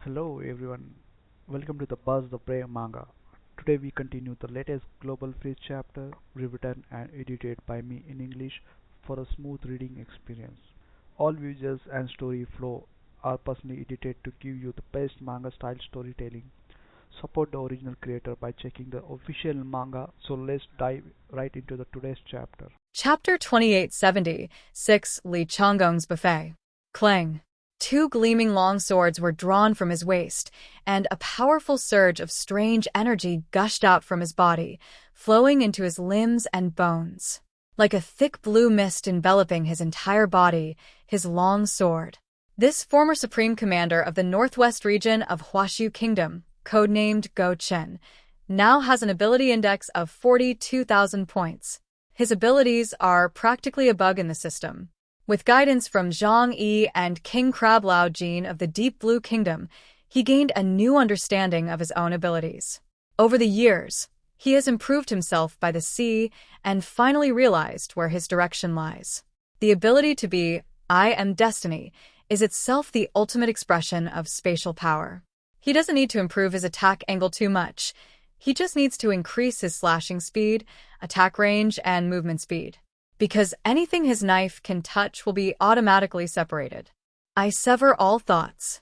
Hello everyone, welcome to the Buzz the Prey Manga. Today we continue the latest Global Freeze chapter, rewritten and edited by me in English for a smooth reading experience. All visuals and story flow are personally edited to give you the best manga style storytelling. Support the original creator by checking the official manga. So let's dive right into the today's chapter. Chapter 2876 Li Changgong's Buffet. Clang. Two gleaming long swords were drawn from his waist, and a powerful surge of strange energy gushed out from his body, flowing into his limbs and bones. Like a thick blue mist enveloping his entire body, his long sword. This former supreme commander of the northwest region of Huashu Kingdom, codenamed Go Chen, now has an ability index of 42,000 points. His abilities are practically a bug in the system. With guidance from Zhang Yi and King Crablao Jin of the Deep Blue Kingdom, he gained a new understanding of his own abilities. Over the years, he has improved himself by the sea and finally realized where his direction lies. The ability to be I am destiny is itself the ultimate expression of spatial power. He doesn't need to improve his attack angle too much. He just needs to increase his slashing speed, attack range, and movement speed. Because anything his knife can touch will be automatically separated. I sever all thoughts.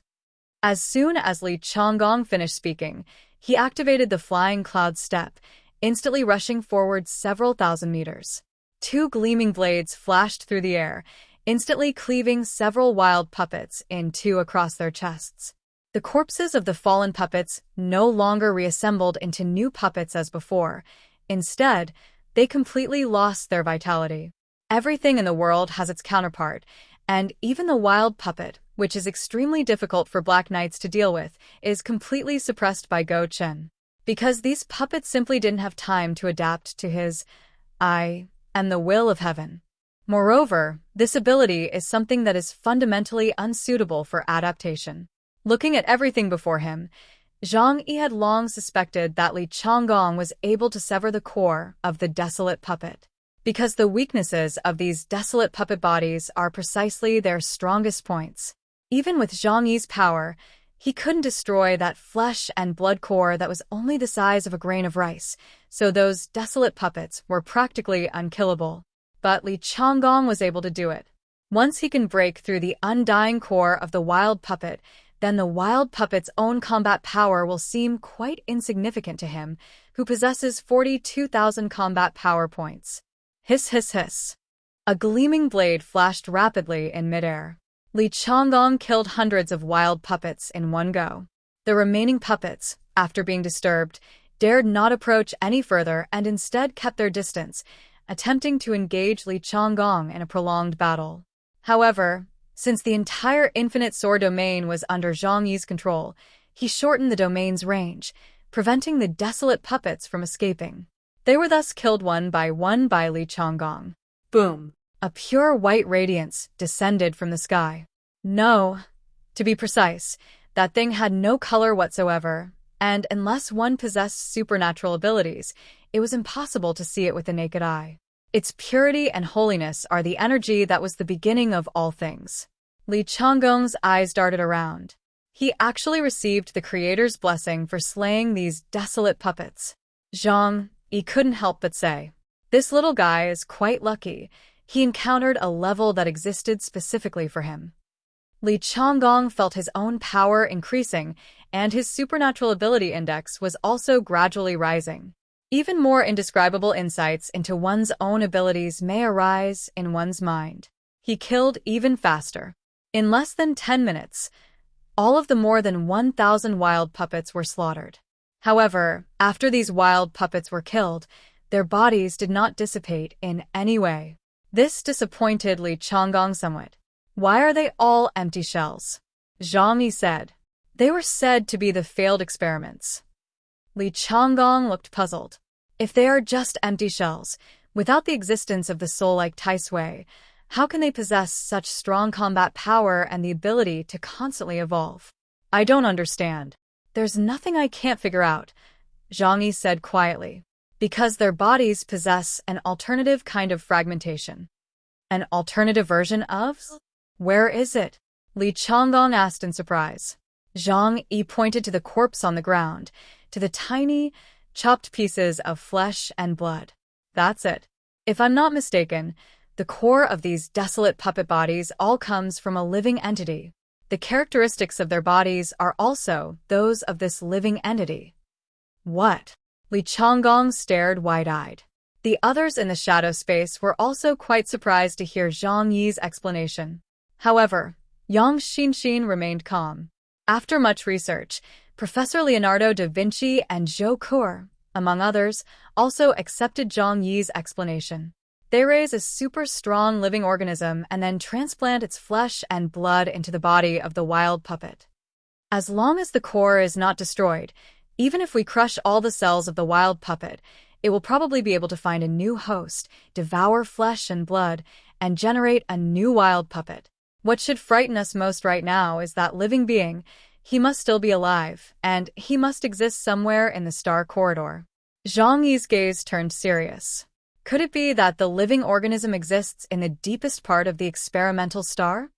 As soon as Li Changgong finished speaking, he activated the flying cloud step, instantly rushing forward several thousand meters. Two gleaming blades flashed through the air, instantly cleaving several wild puppets in two across their chests. The corpses of the fallen puppets no longer reassembled into new puppets as before. Instead, they completely lost their vitality. Everything in the world has its counterpart, and even the wild puppet, which is extremely difficult for Black Knights to deal with, is completely suppressed by Go Chen. Because these puppets simply didn't have time to adapt to his I am the will of heaven. Moreover, this ability is something that is fundamentally unsuitable for adaptation. Looking at everything before him, Zhang Yi had long suspected that Li Changgong was able to sever the core of the desolate puppet. Because the weaknesses of these desolate puppet bodies are precisely their strongest points. Even with Zhang Yi's power, he couldn't destroy that flesh and blood core that was only the size of a grain of rice, so those desolate puppets were practically unkillable. But Li Changgong was able to do it. Once he can break through the undying core of the wild puppet, then the wild puppet's own combat power will seem quite insignificant to him, who possesses 42,000 combat power points. Hiss hiss hiss. A gleaming blade flashed rapidly in midair. Li Changgong killed hundreds of wild puppets in one go. The remaining puppets, after being disturbed, dared not approach any further and instead kept their distance, attempting to engage Li Changgong in a prolonged battle. However, since the entire Infinite Sword domain was under Zhang Yi's control, he shortened the domain's range, preventing the desolate puppets from escaping. They were thus killed one by Li Changgong. Boom! A pure white radiance descended from the sky. No, to be precise, that thing had no color whatsoever, and unless one possessed supernatural abilities, it was impossible to see it with the naked eye. Its purity and holiness are the energy that was the beginning of all things. Li Changgong's eyes darted around. He actually received the Creator's blessing for slaying these desolate puppets. Zhang Yi couldn't help but say, "This little guy is quite lucky. He encountered a level that existed specifically for him." Li Changgong felt his own power increasing, and his supernatural ability index was also gradually rising. Even more indescribable insights into one's own abilities may arise in one's mind. He killed even faster. In less than 10 minutes, all of the more than 1,000 wild puppets were slaughtered. However, after these wild puppets were killed, their bodies did not dissipate in any way. This disappointed Li Changgong somewhat. "Why are they all empty shells?" Zhang Yi said. "They were said to be the failed experiments." Li Changgong looked puzzled. If they are just empty shells, without the existence of the soul like Tai Sui, how can they possess such strong combat power and the ability to constantly evolve? "I don't understand. There's nothing I can't figure out," Zhang Yi said quietly. "Because their bodies possess an alternative kind of fragmentation." "An alternative version of? Where is it?" Li Changgong asked in surprise. Zhang Yi pointed to the corpse on the ground, to the tiny, chopped pieces of flesh and blood. That's it. If I'm not mistaken, the core of these desolate puppet bodies all comes from a living entity. The characteristics of their bodies are also those of this living entity. What? Li Changgong stared wide-eyed. The others in the shadow space were also quite surprised to hear Zhang Yi's explanation. However, Yang Xinxin remained calm. After much research, Professor Leonardo da Vinci and Zhou Kur, among others, also accepted Zhang Yi's explanation. They raise a super strong living organism and then transplant its flesh and blood into the body of the wild puppet. As long as the core is not destroyed, even if we crush all the cells of the wild puppet, it will probably be able to find a new host, devour flesh and blood, and generate a new wild puppet. What should frighten us most right now is that living being. He must still be alive, and he must exist somewhere in the star corridor. Zhang Yi's gaze turned serious. Could it be that the living organism exists in the deepest part of the experimental star?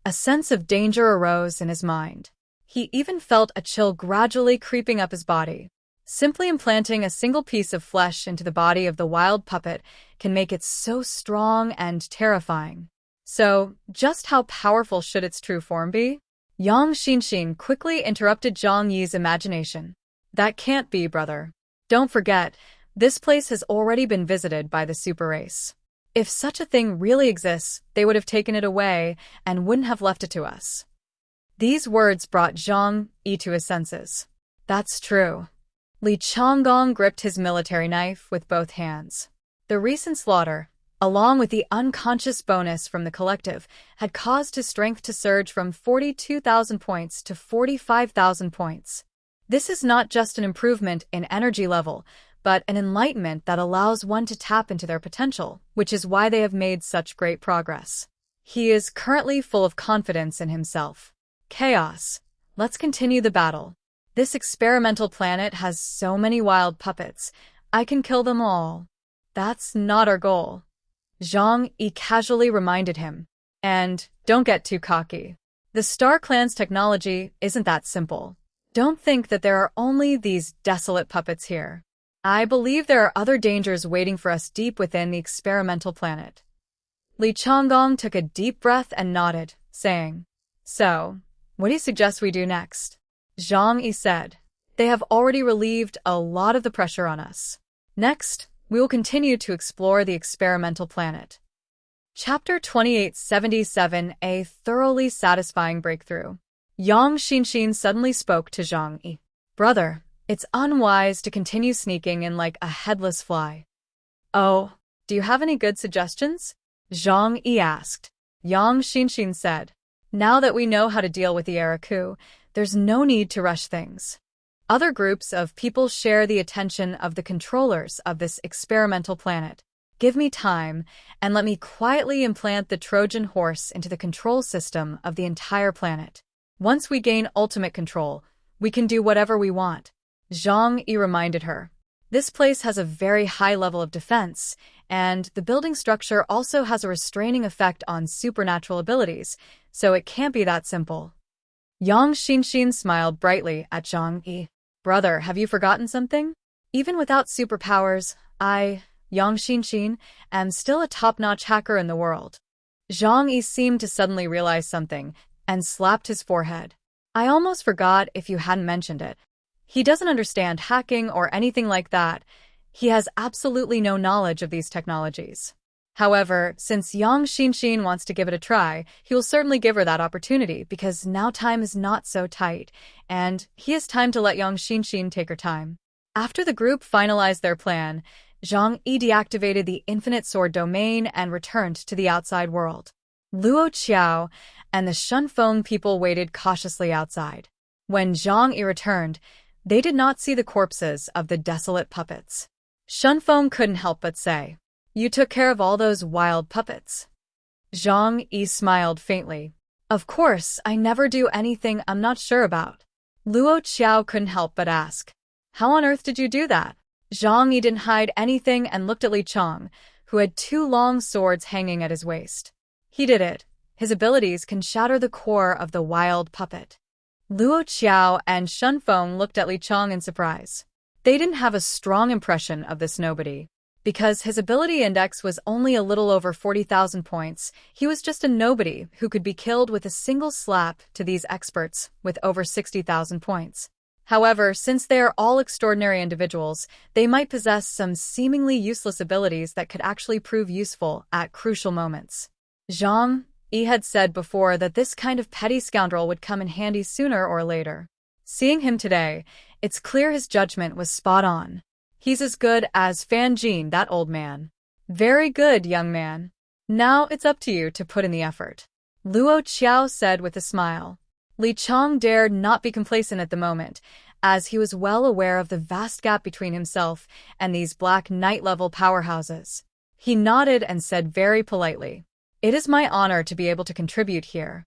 A sense of danger arose in his mind. He even felt a chill gradually creeping up his body. Simply implanting a single piece of flesh into the body of the wild puppet can make it so strong and terrifying. So, just how powerful should its true form be? Yang Xinxin quickly interrupted Zhang Yi's imagination. That can't be, brother. Don't forget, this place has already been visited by the super race. If such a thing really exists, they would have taken it away and wouldn't have left it to us. These words brought Zhang Yi to his senses. That's true. Li Changgong gripped his military knife with both hands. The recent slaughter, along with the unconscious bonus from the collective, had caused his strength to surge from 42,000 points to 45,000 points. This is not just an improvement in energy level, but an enlightenment that allows one to tap into their potential, which is why they have made such great progress. He is currently full of confidence in himself. Chaos. Let's continue the battle. This experimental planet has so many wild puppets. I can kill them all. That's not our goal. Zhang Yi casually reminded him. And don't get too cocky. The Star Clan's technology isn't that simple. Don't think that there are only these desolate puppets here. I believe there are other dangers waiting for us deep within the experimental planet. Li Changgong took a deep breath and nodded, saying, So, what do you suggest we do next? Zhang Yi said, They have already relieved a lot of the pressure on us. Next, we will continue to explore the experimental planet. Chapter 2877, A Thoroughly Satisfying Breakthrough. Yang Xinxin suddenly spoke to Zhang Yi. Brother, it's unwise to continue sneaking in like a headless fly. Oh, do you have any good suggestions? Zhang Yi asked. Yang Xinxin said, Now that we know how to deal with the Reca, there's no need to rush things. Other groups of people share the attention of the controllers of this experimental planet. Give me time, and let me quietly implant the Trojan horse into the control system of the entire planet. Once we gain ultimate control, we can do whatever we want. Zhang Yi reminded her. This place has a very high level of defense, and the building structure also has a restraining effect on supernatural abilities, so it can't be that simple. Yang Xinxin smiled brightly at Zhang Yi. Brother, have you forgotten something? Even without superpowers, I, Yang Xinxin, am still a top-notch hacker in the world. Zhang Yi seemed to suddenly realize something, and slapped his forehead. I almost forgot if you hadn't mentioned it. He doesn't understand hacking or anything like that. He has absolutely no knowledge of these technologies. However, since Yang Xinxin wants to give it a try, he will certainly give her that opportunity because now time is not so tight, and he has time to let Yang Xinxin take her time. After the group finalized their plan, Zhang Yi deactivated the Infinite Sword domain and returned to the outside world. Luo Qiao and the Shunfeng people waited cautiously outside. When Zhang Yi returned, they did not see the corpses of the desolate puppets. Shunfeng couldn't help but say, You took care of all those wild puppets. Zhang Yi smiled faintly. Of course, I never do anything I'm not sure about. Luo Qiao couldn't help but ask, How on earth did you do that? Zhang Yi didn't hide anything and looked at Li Chang, who had 2 long swords hanging at his waist. He did it. His abilities can shatter the core of the wild puppet. Luo Qiao and Shunfeng looked at Li Chong in surprise. They didn't have a strong impression of this nobody. Because his ability index was only a little over 40,000 points, he was just a nobody who could be killed with a single slap to these experts with over 60,000 points. However, since they are all extraordinary individuals, they might possess some seemingly useless abilities that could actually prove useful at crucial moments. Zhang Yi had said before that this kind of petty scoundrel would come in handy sooner or later. Seeing him today, it's clear his judgment was spot on. He's as good as Fan Jin, that old man. Very good, young man. Now it's up to you to put in the effort. Luo Qiao said with a smile. Li Chong dared not be complacent at the moment, as he was well aware of the vast gap between himself and these Black Knight-level powerhouses. He nodded and said very politely, "It is my honor to be able to contribute here."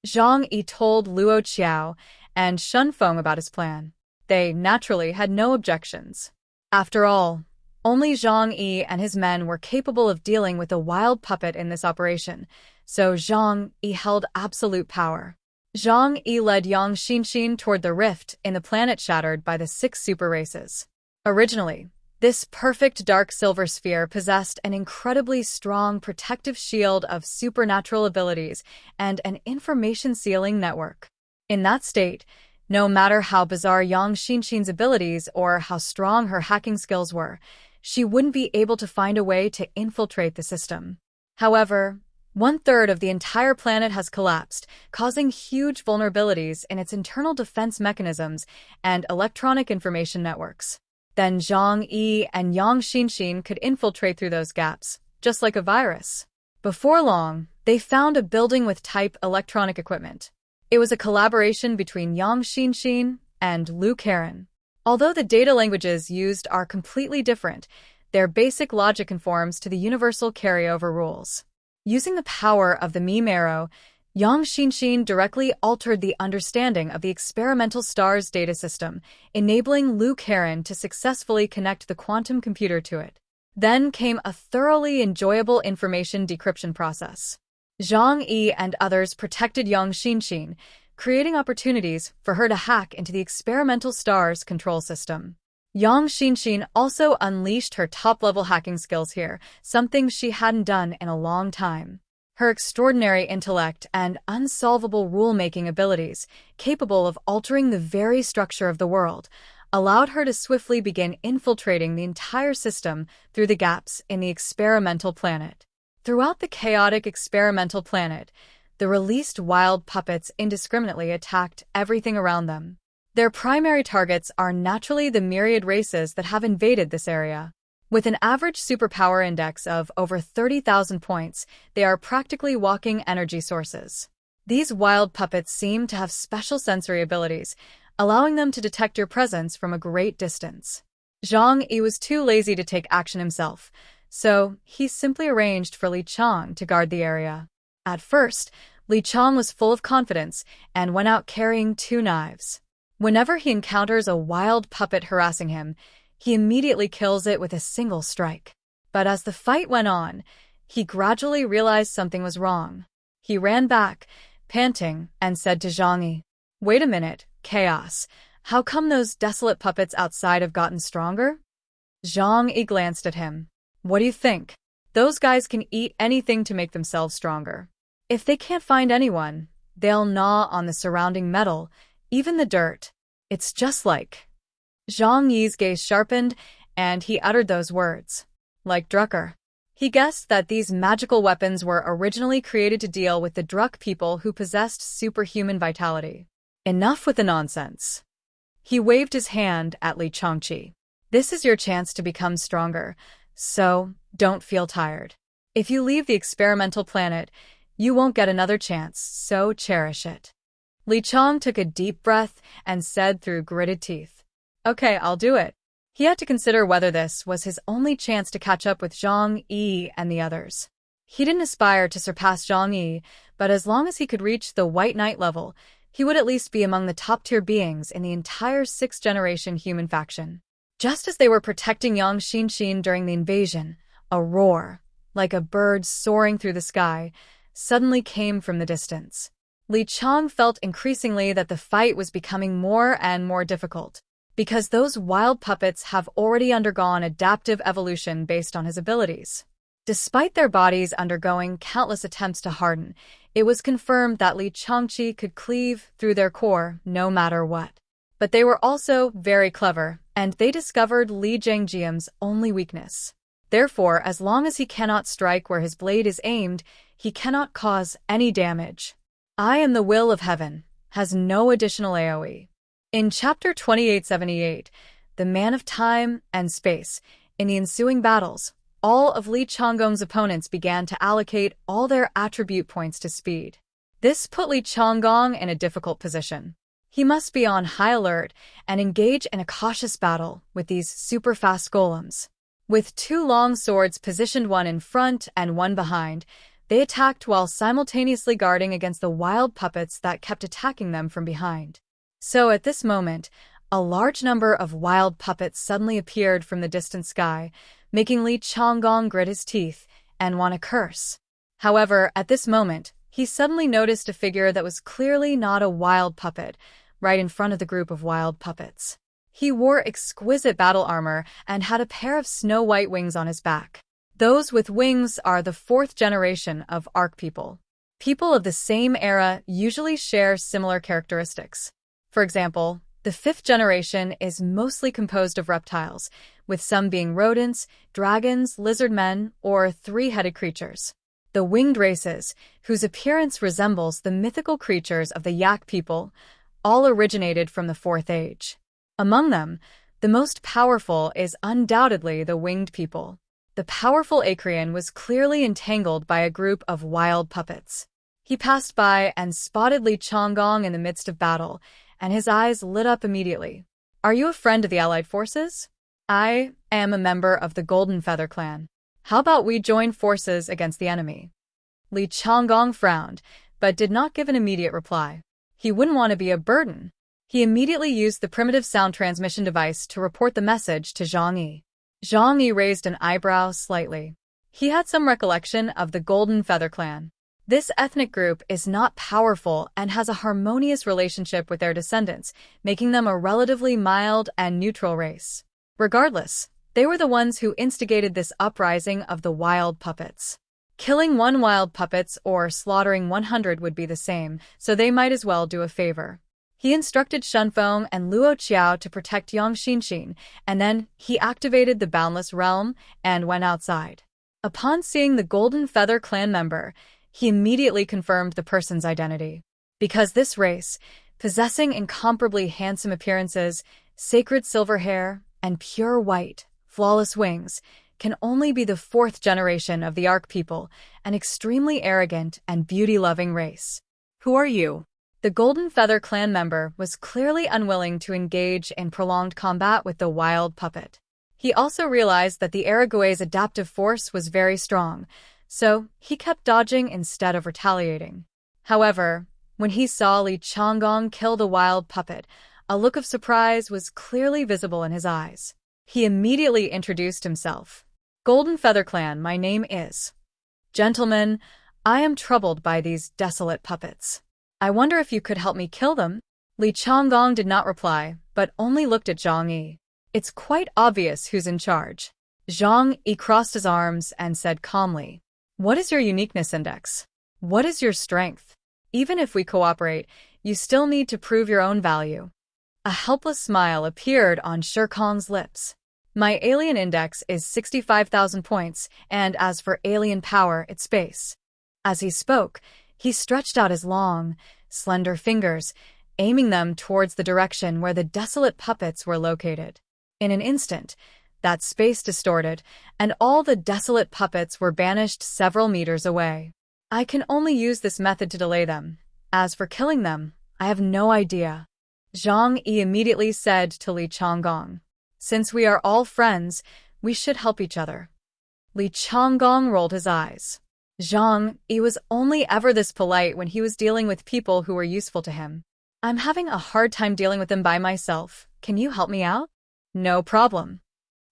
Zhang Yi told Luo Qiao and Shunfeng about his plan. They naturally had no objections. After all, only Zhang Yi and his men were capable of dealing with a wild puppet in this operation, so Zhang Yi held absolute power. Zhang Yi led Yang Xinxin toward the rift in the planet shattered by the 6 super races. Originally, this perfect dark silver sphere possessed an incredibly strong protective shield of supernatural abilities and an information sealing network. In that state, no matter how bizarre Yang Xinxin's abilities or how strong her hacking skills were, she wouldn't be able to find a way to infiltrate the system. However, 1/3 of the entire planet has collapsed, causing huge vulnerabilities in its internal defense mechanisms and electronic information networks. Then Zhang Yi and Yang Xinxin could infiltrate through those gaps, just like a virus. Before long, they found a building with type electronic equipment. It was a collaboration between Yang Xinxin and Lu Karen. Although the data languages used are completely different, their basic logic conforms to the universal carryover rules. Using the power of the meme arrow, Yang Xinxin directly altered the understanding of the experimental stars data system, enabling Lu Karen to successfully connect the quantum computer to it. Then came a thoroughly enjoyable information decryption process. Zhang Yi and others protected Yang Xinxin, creating opportunities for her to hack into the experimental stars control system. Yang Xinxin also unleashed her top-level hacking skills here, something she hadn't done in a long time. Her extraordinary intellect and unsolvable rule-making abilities, capable of altering the very structure of the world, allowed her to swiftly begin infiltrating the entire system through the gaps in the experimental planet. Throughout the chaotic experimental planet, the released wild puppets indiscriminately attacked everything around them. Their primary targets are naturally the myriad races that have invaded this area. With an average superpower index of over 30,000 points, they are practically walking energy sources. These wild puppets seem to have special sensory abilities, allowing them to detect your presence from a great distance. Zhang Yi was too lazy to take action himself, so he simply arranged for Li Chong to guard the area. At first, Li Chong was full of confidence and went out carrying 2 knives. Whenever he encounters a wild puppet harassing him, he immediately kills it with a single strike. But as the fight went on, he gradually realized something was wrong. He ran back, panting, and said to Zhang Yi, "Wait a minute, Chaos. How come those desolate puppets outside have gotten stronger?" Zhang Yi glanced at him. "What do you think? Those guys can eat anything to make themselves stronger. If they can't find anyone, they'll gnaw on the surrounding metal, even the dirt. It's just like..." Zhang Yi's gaze sharpened, and he uttered those words. Like Drucker. He guessed that these magical weapons were originally created to deal with the Druk people who possessed superhuman vitality. Enough with the nonsense. He waved his hand at Li Chongqi. "This is your chance to become stronger, so don't feel tired. If you leave the experimental planet, you won't get another chance, so cherish it." Li Chong took a deep breath and said through gritted teeth, "Okay, I'll do it." He had to consider whether this was his only chance to catch up with Zhang Yi and the others. He didn't aspire to surpass Zhang Yi, but as long as he could reach the White Knight level, he would at least be among the top-tier beings in the entire 6th-generation human faction. Just as they were protecting Yang Xinxin during the invasion, a roar, like a bird soaring through the sky, suddenly came from the distance. Li Chang felt increasingly that the fight was becoming more and more difficult, because those wild puppets have already undergone adaptive evolution based on his abilities. Despite their bodies undergoing countless attempts to harden, it was confirmed that Li Changqi could cleave through their core no matter what. But they were also very clever, and they discovered Li Zhengjian's only weakness. Therefore, as long as he cannot strike where his blade is aimed, he cannot cause any damage. I am the will of heaven has no additional AoE. In chapter 2878, The Man of Time and Space, in the ensuing battles, all of Li Changgong's opponents began to allocate all their attribute points to speed. This put Li Changgong in a difficult position. He must be on high alert and engage in a cautious battle with these super-fast golems. With two long swords positioned one in front and one behind, they attacked while simultaneously guarding against the wild puppets that kept attacking them from behind. So at this moment, a large number of wild puppets suddenly appeared from the distant sky, making Li Changgong grit his teeth and want to curse. However, at this moment, he suddenly noticed a figure that was clearly not a wild puppet, right in front of the group of wild puppets. He wore exquisite battle armor and had a pair of snow-white wings on his back. Those with wings are the fourth generation of Ark people. People of the same era usually share similar characteristics. For example, the fifth generation is mostly composed of reptiles, with some being rodents, dragons, lizard men, or three-headed creatures. The winged races, whose appearance resembles the mythical creatures of the Yak people, all originated from the Fourth Age. Among them, the most powerful is undoubtedly the winged people. The powerful Acreon was clearly entangled by a group of wild puppets. He passed by and spotted Li Changgong in the midst of battle, and his eyes lit up immediately. Are you a friend of the Allied forces? I am a member of the Golden Feather clan. How about we join forces against the enemy? Li Changgong frowned, but did not give an immediate reply. He wouldn't want to be a burden. He immediately used the primitive sound transmission device to report the message to Zhang Yi. Zhang Yi raised an eyebrow slightly. He had some recollection of the Golden Feather clan. This ethnic group is not powerful and has a harmonious relationship with their descendants, making them a relatively mild and neutral race. Regardless, they were the ones who instigated this uprising of the wild puppets. Killing one wild puppets or slaughtering 100 would be the same, so they might as well do a favor. He instructed Shunfeng and Luo Qiao to protect Yang Xinxin, and then he activated the Boundless Realm and went outside. Upon seeing the Golden Feather clan member, he immediately confirmed the person's identity. Because this race, possessing incomparably handsome appearances, sacred silver hair, and pure white, flawless wings, can only be the fourth generation of the Ark people, an extremely arrogant and beauty-loving race. Who are you? The Golden Feather clan member was clearly unwilling to engage in prolonged combat with the wild puppet. He also realized that the Araguay's adaptive force was very strong, so he kept dodging instead of retaliating. However, when he saw Li Changgong kill the wild puppet, a look of surprise was clearly visible in his eyes. He immediately introduced himself. Golden Feather Clan, my name is. Gentlemen, I am troubled by these desolate puppets. I wonder if you could help me kill them? Li Changgong did not reply, but only looked at Zhang Yi. It's quite obvious who's in charge. Zhang Yi crossed his arms and said calmly, what is your uniqueness index? What is your strength? Even if we cooperate, you still need to prove your own value. A helpless smile appeared on Shirkong's lips. My alien index is 65,000 points, and as for alien power, it's space. As he spoke, he stretched out his long, slender fingers, aiming them towards the direction where the desolate puppets were located. In an instant, that space distorted, and all the desolate puppets were banished several meters away. I can only use this method to delay them. As for killing them, I have no idea. Zhang Yi immediately said to Li Changgong, since we are all friends, we should help each other. Li Changgong rolled his eyes. Zhang Yi was only ever this polite when he was dealing with people who were useful to him. I'm having a hard time dealing with them by myself. Can you help me out? No problem.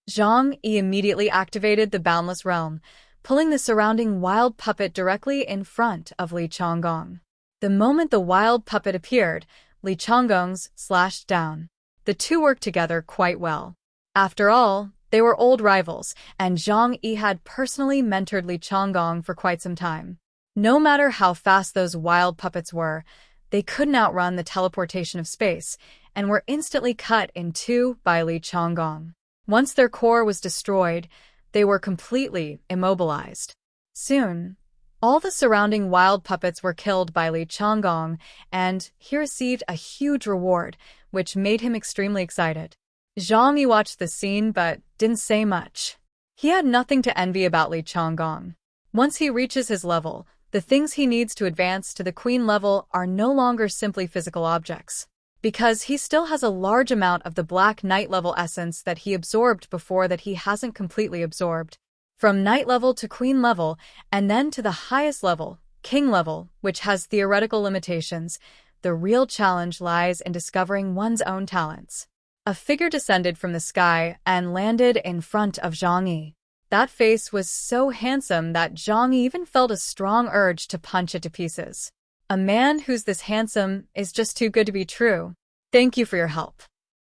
Zhang Yi immediately activated the Boundless Realm, pulling the surrounding wild puppet directly in front of Li Changgong. The moment the wild puppet appeared, Li Changgong's slashed down. The two worked together quite well. After all, they were old rivals, and Zhang Yi had personally mentored Li Changgong for quite some time. No matter how fast those wild puppets were, they couldn't outrun the teleportation of space, and were instantly cut in two by Li Changgong. Once their core was destroyed, they were completely immobilized. Soon, all the surrounding wild puppets were killed by Li Changgong, and he received a huge reward, which made him extremely excited. Zhang Yi watched the scene but didn't say much. He had nothing to envy about Li Changgong. Once he reaches his level, the things he needs to advance to the queen level are no longer simply physical objects. Because he still has a large amount of the Black Knight level essence that he absorbed before that he hasn't completely absorbed. From Knight level to Queen level, and then to the highest level, King level, which has theoretical limitations, the real challenge lies in discovering one's own talents. A figure descended from the sky and landed in front of Zhang Yi. That face was so handsome that Zhang Yi even felt a strong urge to punch it to pieces. A man who's this handsome is just too good to be true. Thank you for your help.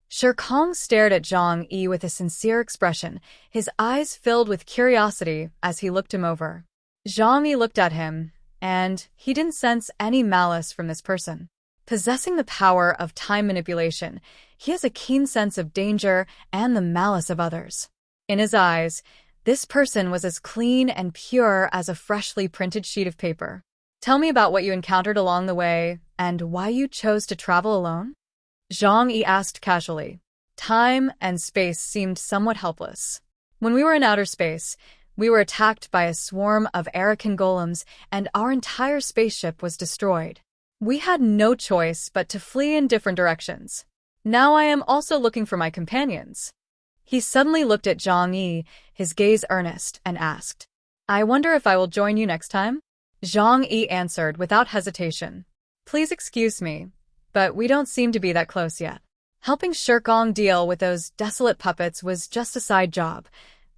Shirkong stared at Zhang Yi with a sincere expression, his eyes filled with curiosity as he looked him over. Zhang Yi looked at him, and he didn't sense any malice from this person. Possessing the power of time manipulation, he has a keen sense of danger and the malice of others. In his eyes, this person was as clean and pure as a freshly printed sheet of paper. Tell me about what you encountered along the way and why you chose to travel alone? Zhang Yi asked casually. Time and space seemed somewhat helpless. When we were in outer space, we were attacked by a swarm of Arakan golems and our entire spaceship was destroyed. We had no choice but to flee in different directions. Now I am also looking for my companions. He suddenly looked at Zhang Yi, his gaze earnest, and asked, I wonder if I will join you next time? Zhang Yi answered without hesitation. Please excuse me, but we don't seem to be that close yet. Helping Shirkong deal with those desolate puppets was just a side job.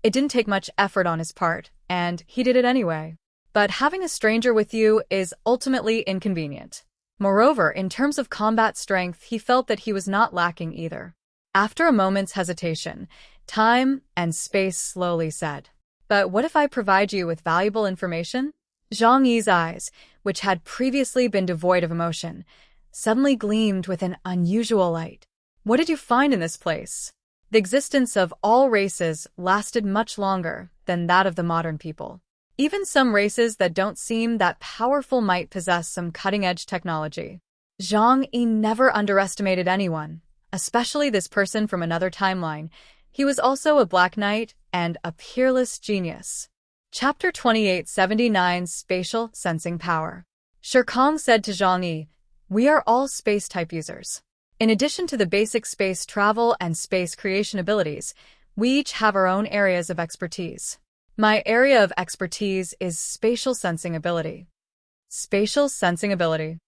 It didn't take much effort on his part, and he did it anyway. But having a stranger with you is ultimately inconvenient. Moreover, in terms of combat strength, he felt that he was not lacking either. After a moment's hesitation, time and space slowly said, But what if I provide you with valuable information? Zhang Yi's eyes, which had previously been devoid of emotion, suddenly gleamed with an unusual light. What did you find in this place? The existence of all races lasted much longer than that of the modern people. Even some races that don't seem that powerful might possess some cutting-edge technology. Zhang Yi never underestimated anyone, especially this person from another timeline. He was also a Black Knight and a peerless genius. Chapter 2879 Spatial Sensing Power. Shirkong said to Zhang Yi, We are all space-type users. In addition to the basic space travel and space creation abilities, we each have our own areas of expertise. My area of expertise is spatial sensing ability. Spatial sensing ability.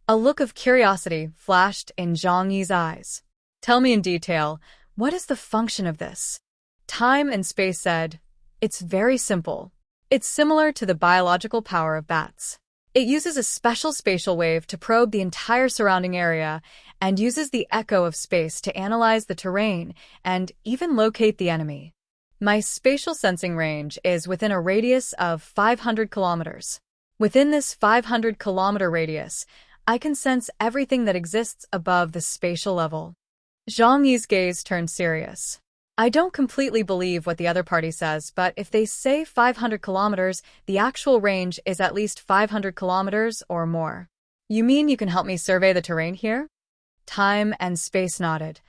A look of curiosity flashed in Zhang Yi's eyes. Tell me in detail, what is the function of this? Time and space said, It's very simple. It's similar to the biological power of bats. It uses a special spatial wave to probe the entire surrounding area and uses the echo of space to analyze the terrain and even locate the enemy. My spatial sensing range is within a radius of 500 kilometers. Within this 500-kilometer radius, I can sense everything that exists above the spatial level. Zhang Yi's gaze turned serious. I don't completely believe what the other party says, but if they say 500 kilometers, the actual range is at least 500 kilometers or more. You mean you can help me survey the terrain here? Time and space nodded.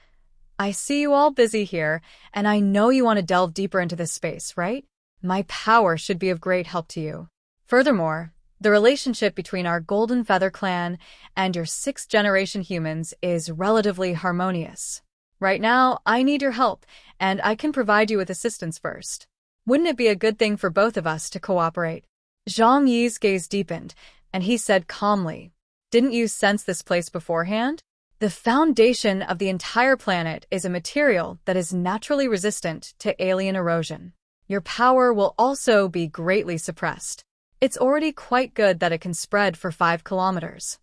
I see you all busy here, and I know you want to delve deeper into this space, right? My power should be of great help to you. Furthermore, the relationship between our Golden Feather clan and your 6th-generation humans is relatively harmonious. Right now, I need your help, and I can provide you with assistance first. Wouldn't it be a good thing for both of us to cooperate? Zhang Yi's gaze deepened, and he said calmly, Didn't you sense this place beforehand? The foundation of the entire planet is a material that is naturally resistant to alien erosion. Your power will also be greatly suppressed. It's already quite good that it can spread for 5 kilometers.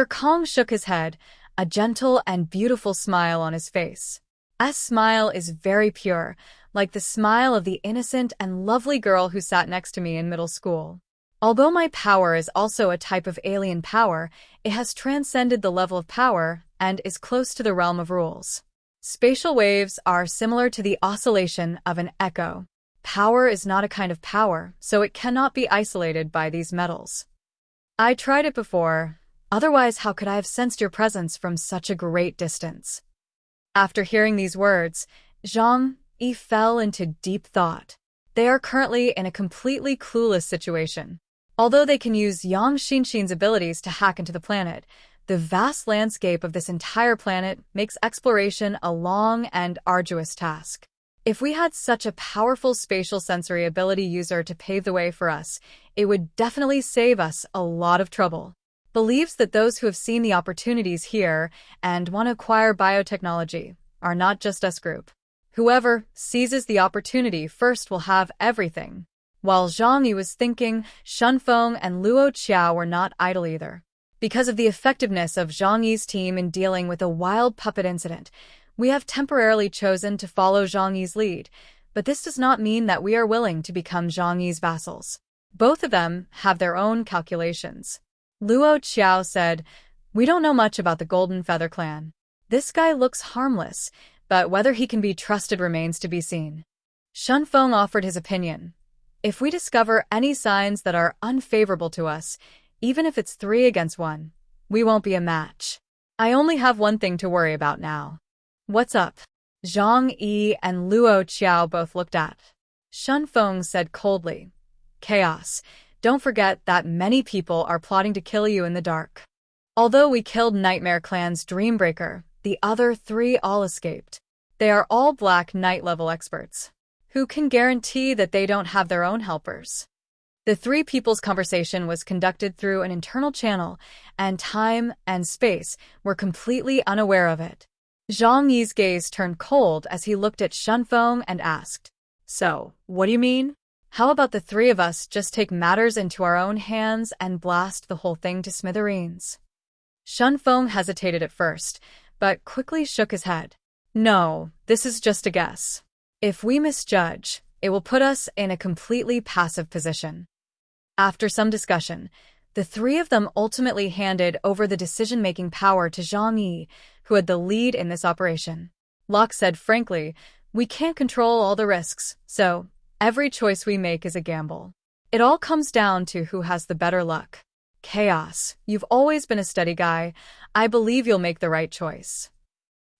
Kong shook his head, a gentle and beautiful smile on his face. Smile is very pure, like the smile of the innocent and lovely girl who sat next to me in middle school. Although my power is also a type of alien power, it has transcended the level of power and is close to the realm of rules. Spatial waves are similar to the oscillation of an echo. Power is not a kind of power, so it cannot be isolated by these metals. I tried it before, otherwise how could I have sensed your presence from such a great distance? After hearing these words, Zhang Yi fell into deep thought. They are currently in a completely clueless situation. Although they can use Yang Xinxin's abilities to hack into the planet, the vast landscape of this entire planet makes exploration a long and arduous task. If we had such a powerful spatial sensory ability user to pave the way for us, it would definitely save us a lot of trouble. Believes that those who have seen the opportunities here and want to acquire biotechnology are not just us group. Whoever seizes the opportunity first will have everything. While Zhang Yi was thinking, Shunfeng and Luo Qiao were not idle either. Because of the effectiveness of Zhang Yi's team in dealing with a wild puppet incident, we have temporarily chosen to follow Zhang Yi's lead, but this does not mean that we are willing to become Zhang Yi's vassals. Both of them have their own calculations. Luo Qiao said, "We don't know much about the Golden Feather clan. This guy looks harmless, but whether he can be trusted remains to be seen." Shunfeng offered his opinion. "If we discover any signs that are unfavorable to us, even if it's 3 against 1, we won't be a match. I only have one thing to worry about now." "What's up?" Zhang Yi and Luo Qiao both looked at. Shunfeng said coldly, "Chaos. Don't forget that many people are plotting to kill you in the dark. Although we killed Nightmare Clan's Dreambreaker, the other 3 all escaped. They are all Black Knight level experts. Who can guarantee that they don't have their own helpers?" The 3 people's conversation was conducted through an internal channel, and time and space were completely unaware of it. Zhang Yi's gaze turned cold as he looked at Shunfeng and asked, "So, what do you mean? How about the 3 of us just take matters into our own hands and blast the whole thing to smithereens?" Shunfeng hesitated at first, but quickly shook his head. "No, this is just a guess. If we misjudge, it will put us in a completely passive position." After some discussion, the 3 of them ultimately handed over the decision-making power to Zhang Yi, who had the lead in this operation. Locke said frankly, "We can't control all the risks, so every choice we make is a gamble. It all comes down to who has the better luck. Chaos, you've always been a steady guy. I believe you'll make the right choice."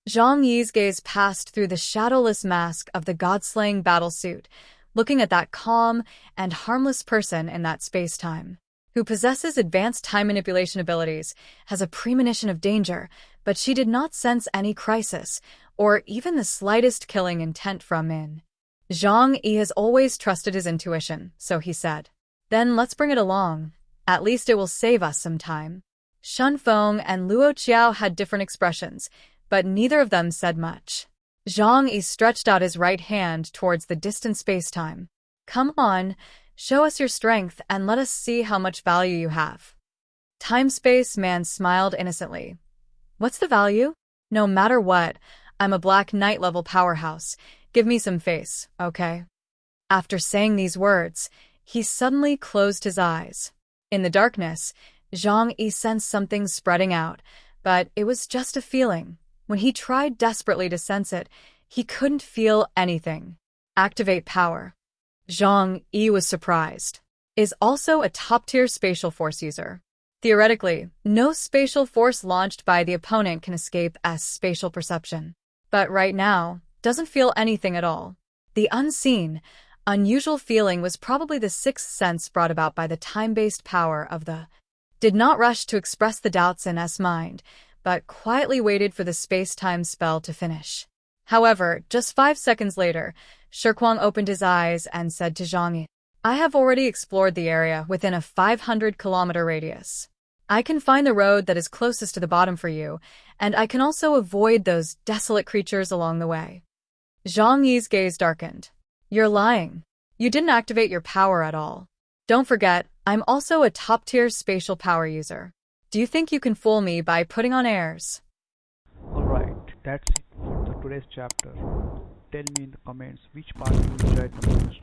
Zhang Yi's gaze passed through the shadowless mask of the god-slaying battlesuit, looking at that calm and harmless person in that space-time, who possesses advanced time manipulation abilities, has a premonition of danger, but she did not sense any crisis, or even the slightest killing intent from in. Zhang Yi has always trusted his intuition, so he said, "Then let's bring it along. At least it will save us some time." Shunfeng and Luo Qiao had different expressions, but neither of them said much. Zhang Yi stretched out his right hand towards the distant space-time. "Come on, show us your strength and let us see how much value you have." Time-Space Man smiled innocently. "What's the value? No matter what, I'm a Black Knight-level powerhouse. Give me some face, okay?" After saying these words, he suddenly closed his eyes. In the darkness, Zhang Yi sensed something spreading out, but it was just a feeling. When he tried desperately to sense it, he couldn't feel anything. Activate power. Zhang Yi was surprised. Is also a top-tier spatial force user. Theoretically, no spatial force launched by the opponent can escape as spatial perception. But right now, doesn't feel anything at all. The unseen, unusual feeling was probably the 6th sense brought about by the time-based power of the... Did not rush to express the doubts in S mind, but quietly waited for the space-time spell to finish. However, just 5 seconds later, Shirkwang opened his eyes and said to Zhang Yi, "I have already explored the area within a 500-kilometer radius. I can find the road that is closest to the bottom for you, and I can also avoid those desolate creatures along the way." Zhang Yi's gaze darkened. "You're lying. You didn't activate your power at all. Don't forget, I'm also a top-tier spatial power user. Do you think you can fool me by putting on airs? Alright, that's it for today's chapter. Tell me in the comments which part you enjoyed the most.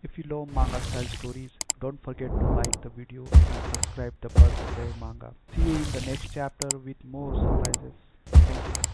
If you love manga style stories, don't forget to like the video and subscribe the Buzz Play Manga. See you in the next chapter with more surprises. Thank you.